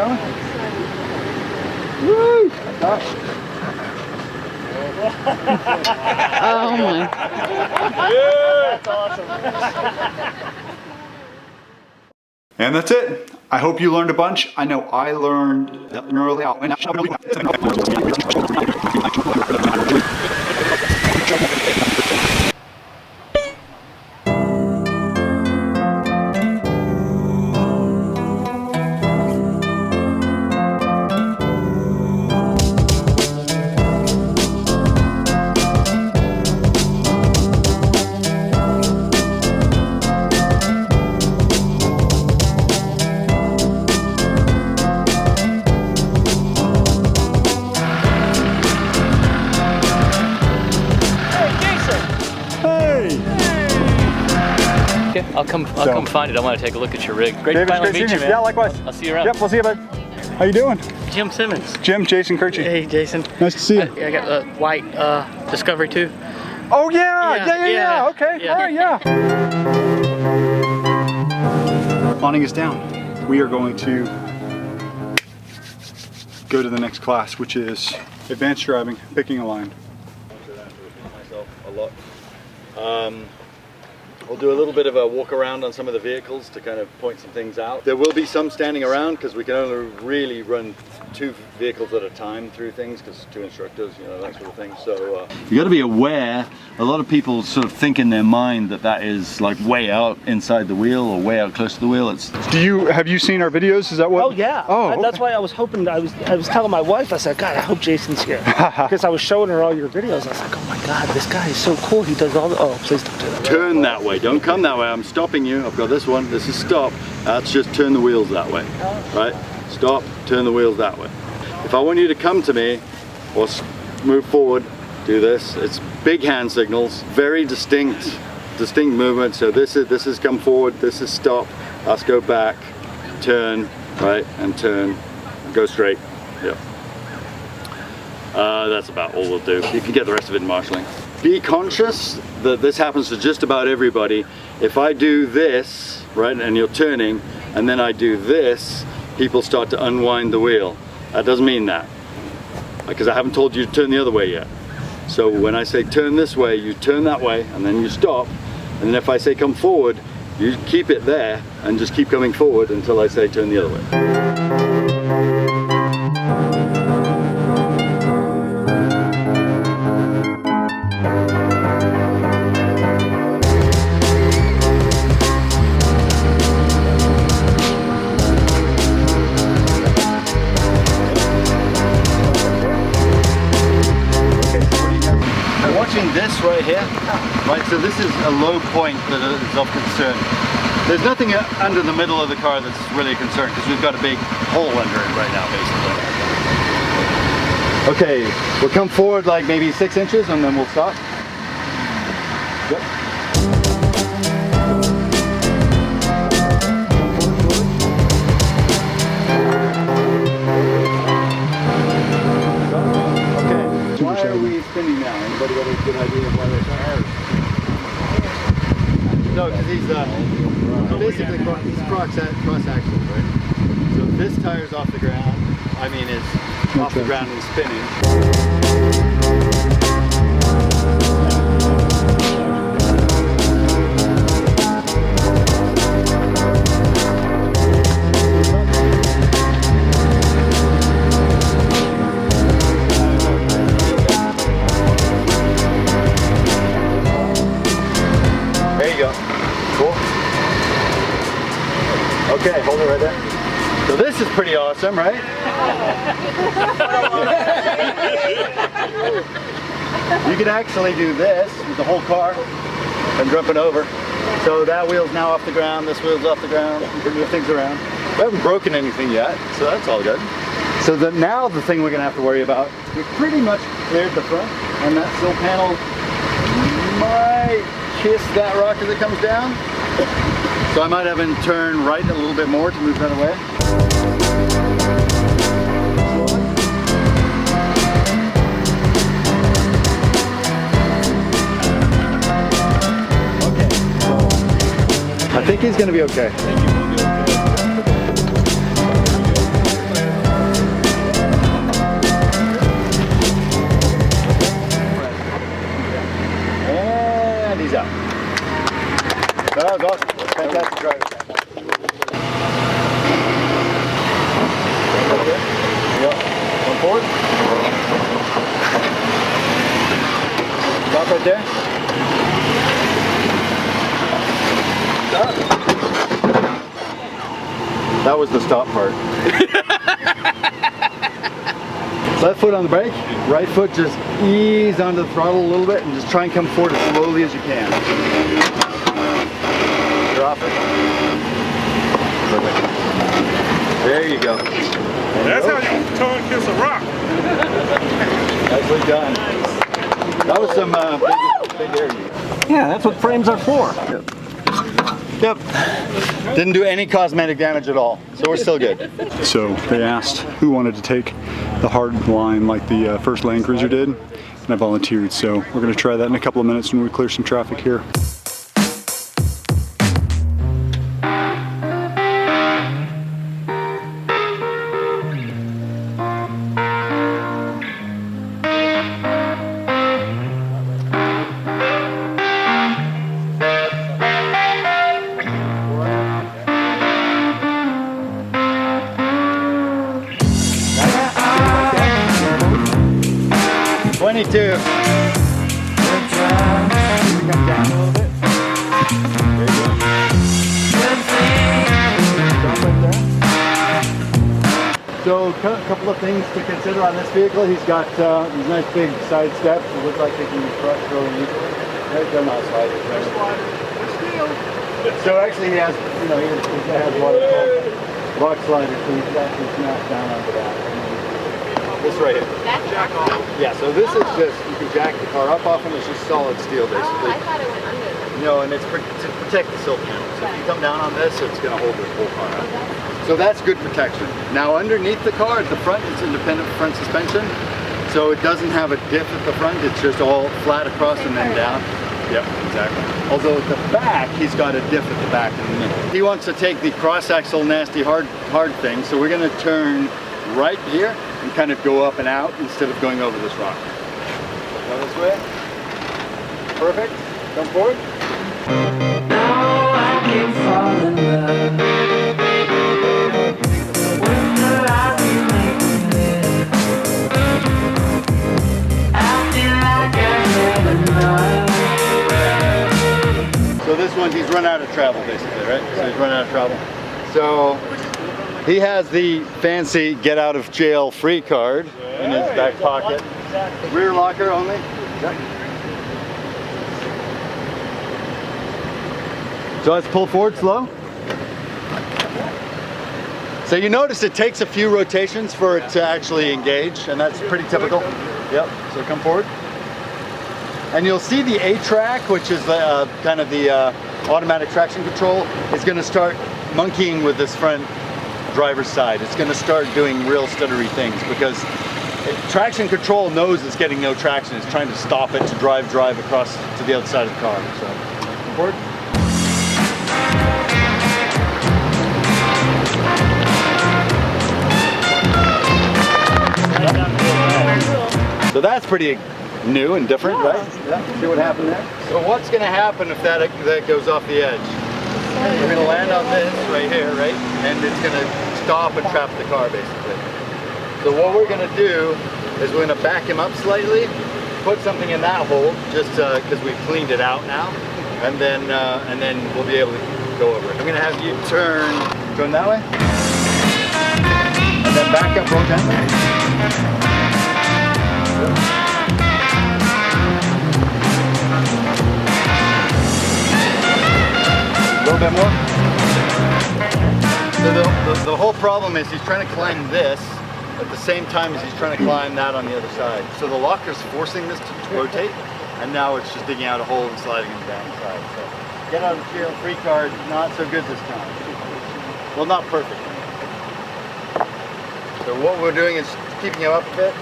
going. Woo! Oh my. Yeah, that's awesome. And that's it. I hope you learned a bunch. I know I learned early. I'll come find it. I want to take a look at your rig. Great to finally meet you, man. Yeah, likewise. I'll see you around. Yep, we'll see you, bud. How you doing? Jim Simmons. Jim, Jason Kirchie. Hey, Jason. Nice to see you. I got the white Discovery 2. Oh yeah. Okay. Yeah. All right, yeah. Awning is down. We are going to go to the next class, which is advanced driving, picking a line. Myself a lot. We'll do a little bit of a walk around on some of the vehicles to kind of point some things out. There will be some standing around because we can only really run 2 vehicles at a time through things because 2 instructors, you know, that sort of thing. So you got to be aware. A lot of people sort of think in their mind that that is like way out inside the wheel or way out close to the wheel. It's. Have you seen our videos? Is that what? Oh yeah. Oh, okay. That's why I was hoping. I was telling my wife. I said, God, I hope Jason's here because I was showing her all your videos. I was like, oh my God, this guy is so cool. He does all the. Oh, please don't do that. turn that way. Don't come that way. I'm stopping you. I've got this one. This is stop. That's just turn the wheels that way. Right? Stop. Turn the wheels that way. If I want you to come to me or move forward, do this. It's big hand signals, very distinct movement. So this is come forward, this is stop, let's go back, turn, right, and turn, go straight. Yep. That's about all we'll do. You can get the rest of it in marshalling. Be conscious that this happens to just about everybody. If I do this, right, and you're turning, and then I do this, people start to unwind the wheel. That doesn't mean that, because I haven't told you to turn the other way yet. So when I say turn this way, you turn that way, and then you stop. And then if I say come forward, you keep it there, and just keep coming forward until I say turn the other way. This right here, right, so this is a low point that is of concern. There's nothing under the middle of the car that's really a concern because we've got a big hole under it right now basically. Okay, we'll come forward like maybe 6 inches and then we'll stop. Yep. Why are we spinning now? Anybody got a good idea of why they're so? No, because he's basically he's cross axle, right? So this tire's off the ground. I mean, it's off the ground and spinning. Okay, hold it right there. So this is pretty awesome, right? You can actually do this with the whole car and jumping over. So that wheel's now off the ground, this wheel's off the ground. You can move things around. We haven't broken anything yet, so that's all good. So now the thing we're gonna have to worry about, we've pretty much cleared the front, and that sill panel might kiss that rock as it comes down. So I might have him turn right a little bit more to move that away. Okay, so I think he's going to be okay. was awesome. Fantastic drive. There you go. One forward. Stop right there. Stop. That was the stop part. Left foot on the brake, right foot just ease onto the throttle a little bit and just try and come forward as slowly as you can. Drop it. Perfect. There you go. That's how you toe and kiss a rock. Nicely done. That was some big air. Yeah, that's what frames are for. Yep. Didn't do any cosmetic damage at all, so we're still good. So they asked who wanted to take the hard line like the first Land Cruiser did, and I volunteered. So we're going to try that in a couple of minutes when we clear some traffic here. So a couple of things to consider on this vehicle. He's got these nice big side steps that look like they can be crushed really easily. They're not sliders. So actually he has, he has what are called rock sliders, so he can actually smash down onto that. This right here. Jack off? Yeah, so this is just, you can jack the car up off and it's just solid steel basically. I thought it went under. No, and it's to protect the sill panel. So if you come down on this, it's going to hold the whole car up. So that's good protection. Now underneath the car at the front, it's independent front suspension. So it doesn't have a diff at the front, it's just all flat across and then down. Yep, exactly. Although at the back, he's got a diff at the back in the middle. He wants to take the cross-axle nasty hard thing, so we're going to turn right here and kind of go up and out instead of going over this rock. Go this way. Perfect. Come forward. Now I can fall in love with the life you make me live. I feel like I never know. So this one, he's run out of travel basically, right? So he's run out of travel. So he has the fancy get out of jail free card in his back pocket. Rear locker only. So let's pull forward slow. So you notice it takes a few rotations for it to actually engage, and that's pretty typical. Yep, so come forward. And you'll see the A-track, which is kind of the automatic traction control, is going to start monkeying with this front driver's side. It's going to start doing real stuttery things because traction control knows it's getting no traction. It's trying to stop it to drive across to the other side of the car. So, come forward. So that's pretty new and different, right? Yeah. See what happened there? So what's going to happen if that goes off the edge? We're going to land on this right here, right? And it's going to stop and trap the car, basically. So what we're going to do is we're going to back him up slightly, put something in that hole, just because we've cleaned it out now, and then we'll be able to go over it. I'm going to have you turn that way, and then back up, roll down. A little bit more. So the whole problem is he's trying to climb this at the same time as he's trying to climb that on the other side. So the locker's forcing this to rotate, and now it's just digging out a hole and sliding him down the side. So get out of the jail free card, not so good this time. Well, not perfect. So what we're doing is keeping him up a bit,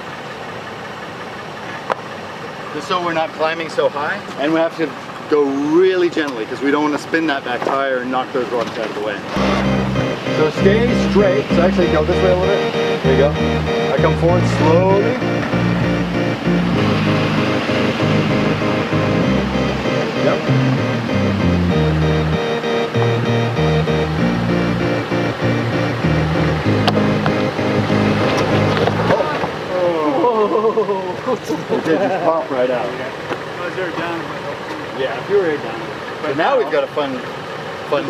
just so we're not climbing so high, and we have to go really gently because we don't want to spin that back tire and knock those rocks out of the way. So stay straight. So actually go this way a little bit. There you go. I come forward slowly. Yep. did just pop right out. I was there down. Yeah, if you were here down. But now we've got a fun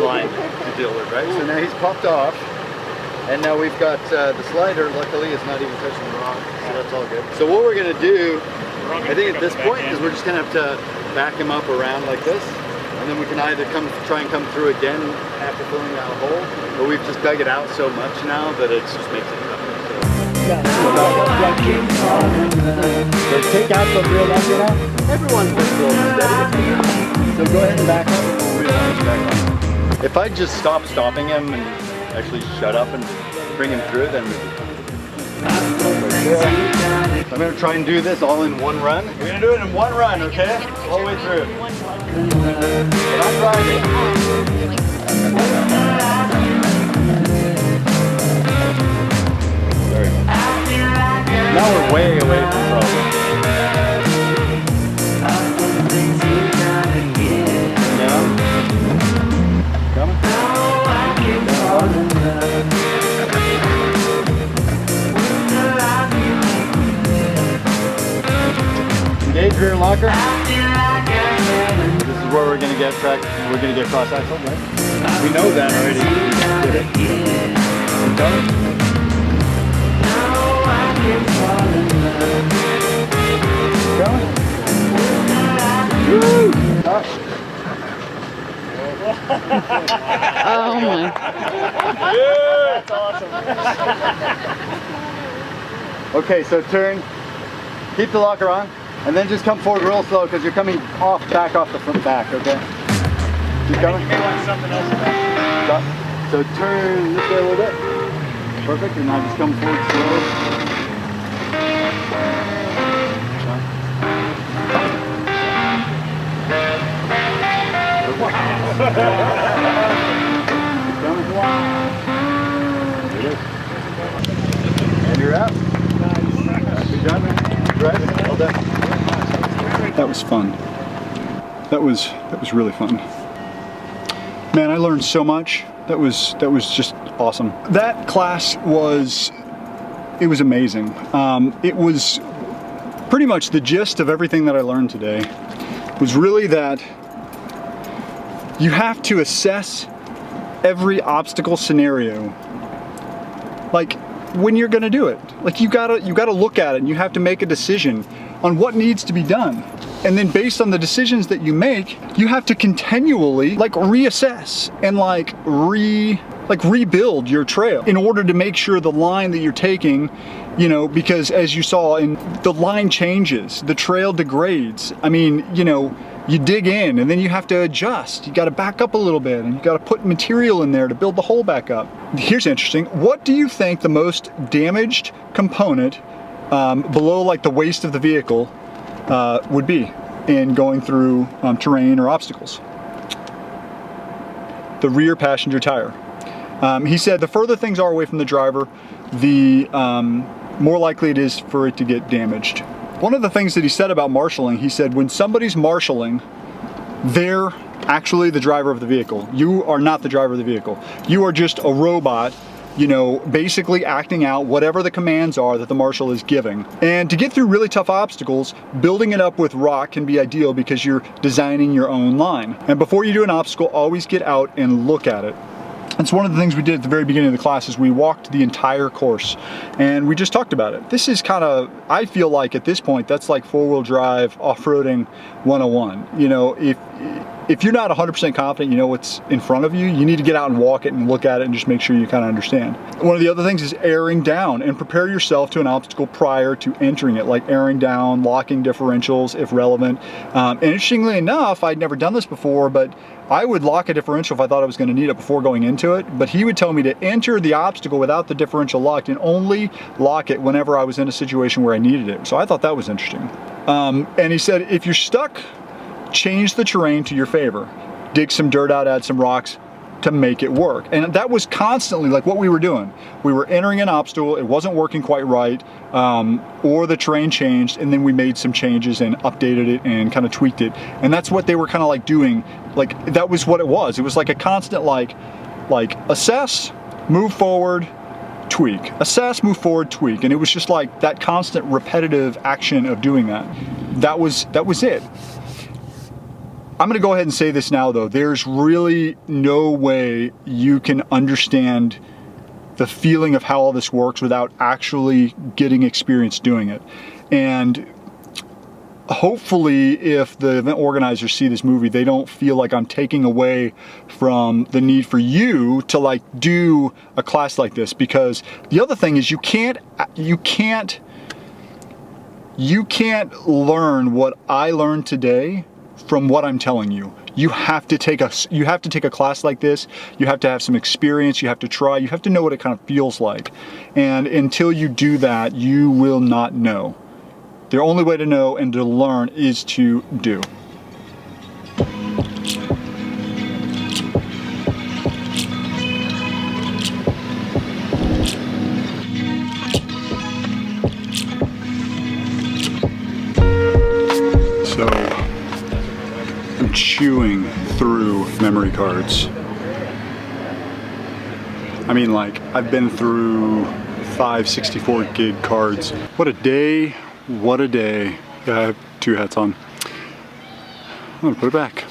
line to deal with, right? So now he's popped off, and now we've got the slider. Luckily, it's not even touching the rock, so that's all good. So what we're gonna do, I think at this point, is we're just gonna have to back him up around like this, and then we can either try and come through again after filling that hole, but we've just dug it out so much now that it just makes it tougher. So take out the real left now. Everyone's been real steady. So go ahead and back up and we'll realize back on. If I just stopping him and actually shut up and bring him through, then I'm going to try and do this all in one run. We're going to do it in one run, okay? All the way through. But I'm driving. There we go. Now we're way away from the problem. Engage rear locker. This is where we're going to get track. We're going to get cross axle, right? We know that already. Did it. You done it? Oh my. Yeah, that's awesome. Okay, so turn, keep the locker on, and then just come forward real slow because you're coming back off the front back, okay? Keep coming. Stop. So turn this way a little bit. Perfect, and now just come forward slow. And you're out. Good job, man. Right? Well done. That was fun. That was really fun. Man, I learned so much. That was just awesome. That class was amazing. It was pretty much the gist of everything that I learned today was really that you have to assess every obstacle scenario, like when you're gonna do it. Like you gotta look at it and you have to make a decision on what needs to be done. And then based on the decisions that you make, you have to continually like reassess and like rebuild your trail in order to make sure the line that you're taking, you know, because as you saw, the line changes, the trail degrades. I mean, you know, you dig in and then you have to adjust. You got to back up a little bit and you got to put material in there to build the hole back up. Here's interesting. What do you think the most damaged component below like the waist of the vehicle would be in going through terrain or obstacles? The rear passenger tire. He said the further things are away from the driver, the more likely it is for it to get damaged. One of the things that he said about marshalling, he said when somebody's marshalling, they're actually the driver of the vehicle. You are not the driver of the vehicle. You are just a robot, you know, basically acting out whatever the commands are that the marshal is giving. And to get through really tough obstacles, building it up with rock can be ideal because you're designing your own line. And before you do an obstacle, always get out and look at it. That's one of the things we did at the very beginning of the class is we walked the entire course and we just talked about it. This is kind of, I feel like at this point, that's like four-wheel drive off-roading 101. You know, if you're not 100% confident you know what's in front of you, you need to get out and walk it and look at it and just make sure you kind of understand. One of the other things is airing down and prepare yourself to an obstacle prior to entering it, like airing down, locking differentials if relevant. And interestingly enough, I'd never done this before, but I would lock a differential if I thought I was going to need it before going into it, but he would tell me to enter the obstacle without the differential locked and only lock it whenever I was in a situation where I needed it. So I thought that was interesting. And he said, if you're stuck, change the terrain to your favor. Dig some dirt out, add some rocks to make it work. And that was constantly like what we were doing. We were entering an obstacle, it wasn't working quite right, or the terrain changed, and then we made some changes and updated it and kind of tweaked it. And that's what they were kind of like doing. Like that was what it was. It was like a constant like assess, move forward, tweak. Assess, move forward, tweak. And it was just like that constant repetitive action of doing that. That was it. I'm gonna go ahead and say this now though. There's really no way you can understand the feeling of how all this works without actually getting experience doing it. And hopefully if the event organizers see this movie, they don't feel like I'm taking away from the need for you to like do a class like this, because the other thing is you can't learn what I learned today from what I'm telling you. You have to take a class like this. You have to have some experience. You have to try. You have to know what it kind of feels like. And until you do that, you will not know. The only way to know and to learn is to do. So, I'm chewing through memory cards. I mean, like, I've been through 5 64 gig cards. What a day. What a day. I have 2 hats on. I'm gonna put it back.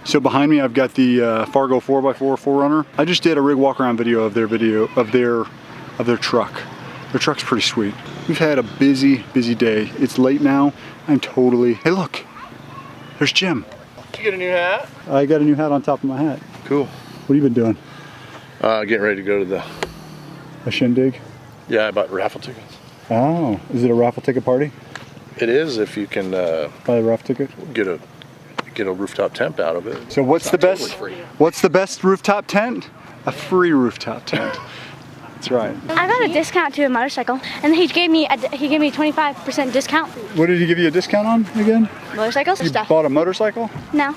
So behind me I've got the Fargo 4x4 4Runner. I just did a rig walk around video of their truck. Their truck's pretty sweet. We've had a busy day. It's late now. I'm totally, hey look, there's Jim. You get a new hat? I got a new hat on top of my hat. Cool. What have you been doing? Getting ready to go to A shindig? I bought raffle tickets. Oh, is it a raffle ticket party? It is if you can Buy a raffle ticket? get a rooftop tent out of it. So what's the best? What's the best rooftop tent? A free rooftop tent. That's right. I got a discount to a motorcycle, and he gave me a 25% discount. What did he give you a discount on again? Motorcycles You stuff. bought a motorcycle? No.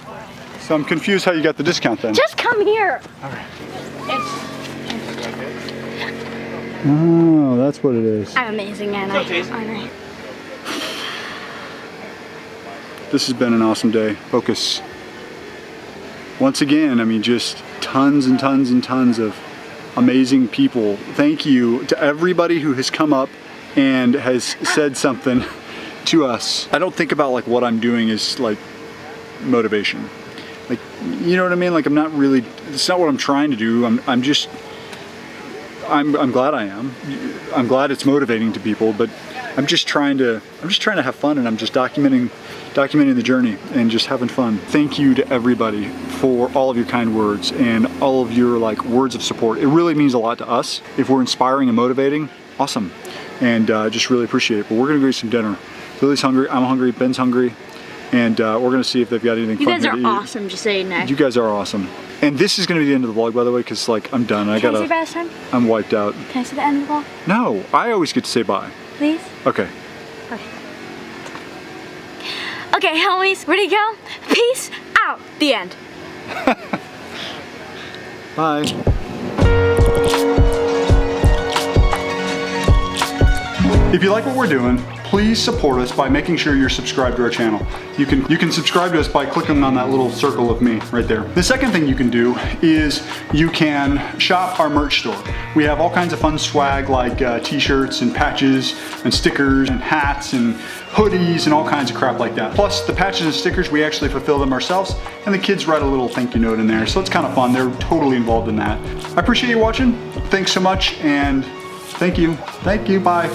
So I'm confused how you got the discount then. Just come here. Oh, that's what it is. I'm amazing, and aren't I? This has been an awesome day. Focus. Once again, I mean, just tons and tons and tons of amazing people. Thank you to everybody who has come up and has said something to us. I don't think about like what I'm doing as like motivation. Like, you know what I mean? Like I'm not really, it's not what I'm trying to do. I'm glad I am. I'm glad it's motivating to people, but I'm just trying to have fun, and I'm just documenting the journey and just having fun. Thank you to everybody for all of your kind words and all of your like words of support. It really means a lot to us. If we're inspiring and motivating, awesome. And just really appreciate it. But we're gonna go eat some dinner. Lily's hungry, I'm hungry, Ben's hungry, and we're gonna see if they've got anything fun You guys here are to eat. awesome, just saying that. You guys are awesome. And this is gonna be the end of the vlog, by the way, because like I'm done. Can I say bye this time? I'm wiped out. Can I say the end of the vlog? No, I always get to say bye. Please? Okay. Okay, homies, ready to go? Peace out. The end. Bye. If you like what we're doing, please support us by making sure you're subscribed to our channel. You can subscribe to us by clicking on that little circle of me right there. The second thing you can do is you can shop our merch store. We have all kinds of fun swag like t-shirts and patches and stickers and hats and hoodies and all kinds of crap like that. Plus the patches and stickers, we actually fulfill them ourselves, and the kids write a little thank you note in there, so it's kind of fun. They're totally involved in that. I appreciate you watching. Thanks so much, and thank you. Bye.